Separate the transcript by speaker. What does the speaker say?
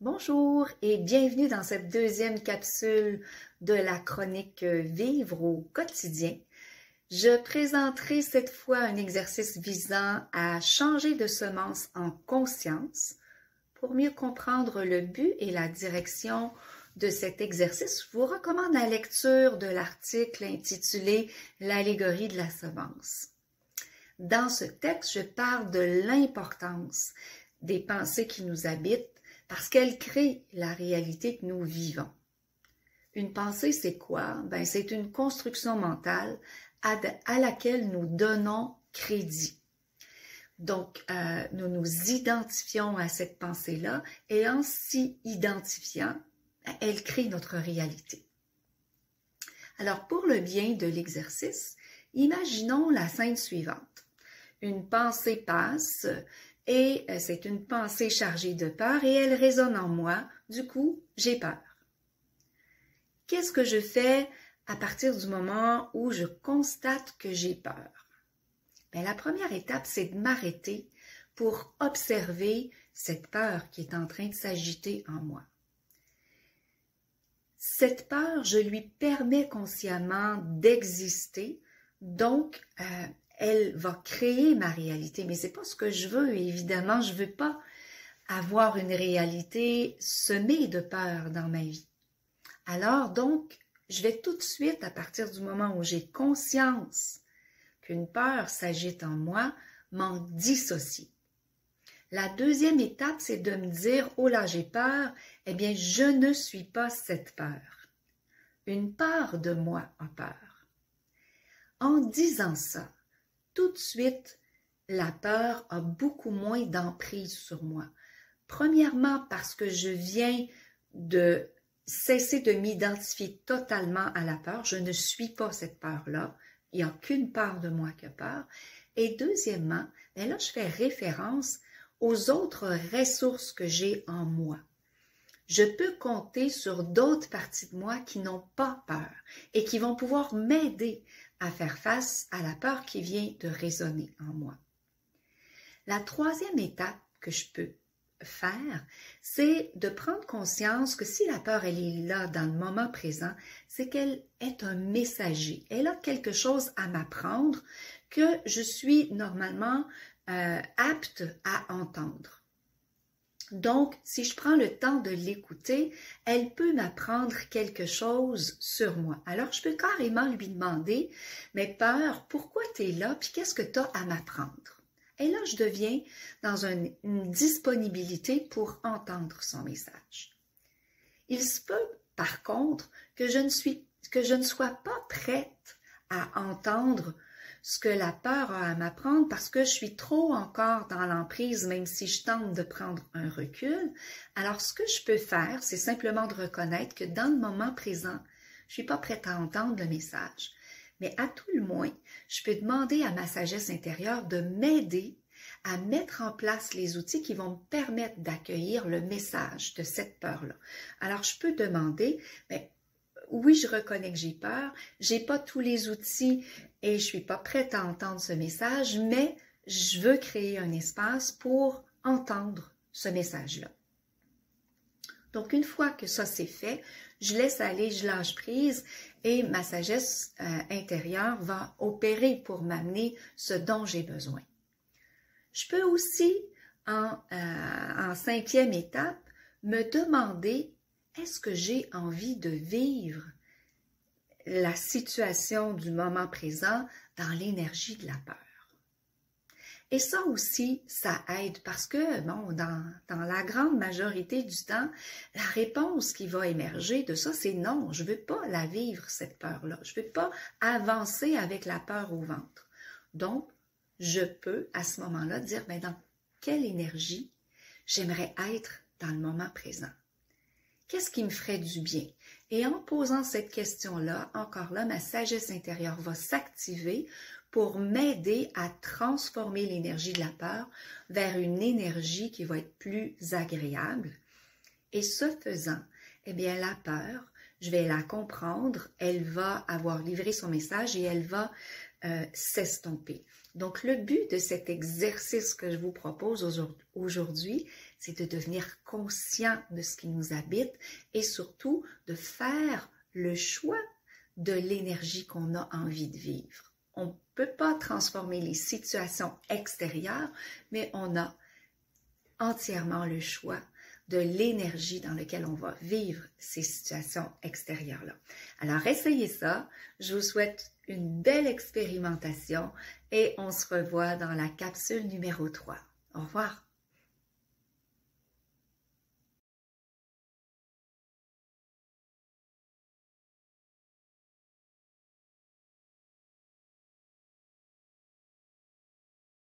Speaker 1: Bonjour et bienvenue dans cette deuxième capsule de la chronique Vivre au quotidien. Je présenterai cette fois un exercice visant à changer de semence en conscience. Pour mieux comprendre le but et la direction de cet exercice, je vous recommande la lecture de l'article intitulé « L'allégorie de la semence ». Dans ce texte, je parle de l'importance des pensées qui nous habitent parce qu'elles créent la réalité que nous vivons. Une pensée, c'est quoi? C'est une construction mentale à laquelle nous donnons crédit. Donc, nous nous identifions à cette pensée-là et en s'y identifiant, elle crée notre réalité. Alors, pour le bien de l'exercice, imaginons la scène suivante. Une pensée passe et c'est une pensée chargée de peur et elle résonne en moi. Du coup, j'ai peur. Qu'est-ce que je fais à partir du moment où je constate que j'ai peur? La première étape, c'est de m'arrêter pour observer cette peur qui est en train de s'agiter en moi. Cette peur, je lui permets consciemment d'exister, donc elle va créer ma réalité, mais c'est pas ce que je veux. Évidemment, je veux pas avoir une réalité semée de peur dans ma vie. Alors donc, je vais tout de suite, à partir du moment où j'ai conscience qu'une peur s'agite en moi, m'en dissocier. La deuxième étape, c'est de me dire, oh là, j'ai peur, eh bien, je ne suis pas cette peur. Une part de moi a peur. En disant ça, tout de suite, la peur a beaucoup moins d'emprise sur moi. Premièrement, parce que je viens de cesser de m'identifier totalement à la peur. Je ne suis pas cette peur-là. Il n'y a qu'une part de moi qui a peur. Et deuxièmement, là, je fais référence aux autres ressources que j'ai en moi. Je peux compter sur d'autres parties de moi qui n'ont pas peur et qui vont pouvoir m'aider à faire face à la peur qui vient de résonner en moi. La troisième étape que je peux faire, c'est de prendre conscience que si la peur, elle est là dans le moment présent, c'est qu'elle est un messager. Elle a quelque chose à m'apprendre que je suis normalement apte à entendre. Donc, si je prends le temps de l'écouter, elle peut m'apprendre quelque chose sur moi. Alors, je peux carrément lui demander, mais peur, pourquoi tu es là, puis qu'est-ce que tu as à m'apprendre? Et là, je deviens dans une disponibilité pour entendre son message. Il se peut, par contre, que je ne sois pas prête à entendre ce que la peur a à m'apprendre parce que je suis trop encore dans l'emprise, même si je tente de prendre un recul. Alors, ce que je peux faire, c'est simplement de reconnaître que dans le moment présent, je suis pas prête à entendre le message. Mais à tout le moins, je peux demander à ma sagesse intérieure de m'aider à mettre en place les outils qui vont me permettre d'accueillir le message de cette peur-là. Alors, je peux demander, oui, je reconnais que j'ai peur, j'ai pas tous les outils et je suis pas prête à entendre ce message, mais je veux créer un espace pour entendre ce message-là. Donc, une fois que ça c'est fait, je laisse aller, je lâche prise et ma sagesse intérieure va opérer pour m'amener ce dont j'ai besoin. Je peux aussi, en cinquième étape, me demander est-ce que j'ai envie de vivre la situation du moment présent dans l'énergie de la peur? Et ça aussi, ça aide parce que, dans la grande majorité du temps, la réponse qui va émerger de ça, c'est non, je ne veux pas la vivre, cette peur-là. Je ne veux pas avancer avec la peur au ventre. Donc, je peux, à ce moment-là, dire, dans quelle énergie j'aimerais être dans le moment présent? Qu'est-ce qui me ferait du bien? Et en posant cette question-là, encore là, ma sagesse intérieure va s'activer pour m'aider à transformer l'énergie de la peur vers une énergie qui va être plus agréable. Et ce faisant, la peur, je vais la comprendre, elle va avoir livré son message et elle va s'estomper. Donc, le but de cet exercice que je vous propose aujourd'hui, c'est de devenir conscient de ce qui nous habite et surtout de faire le choix de l'énergie qu'on a envie de vivre. On ne peut pas transformer les situations extérieures, mais on a entièrement le choix de l'énergie dans laquelle on va vivre ces situations extérieures-là. Alors, essayez ça. Je vous souhaite une belle expérimentation et on se revoit dans la capsule numéro 3. Au revoir.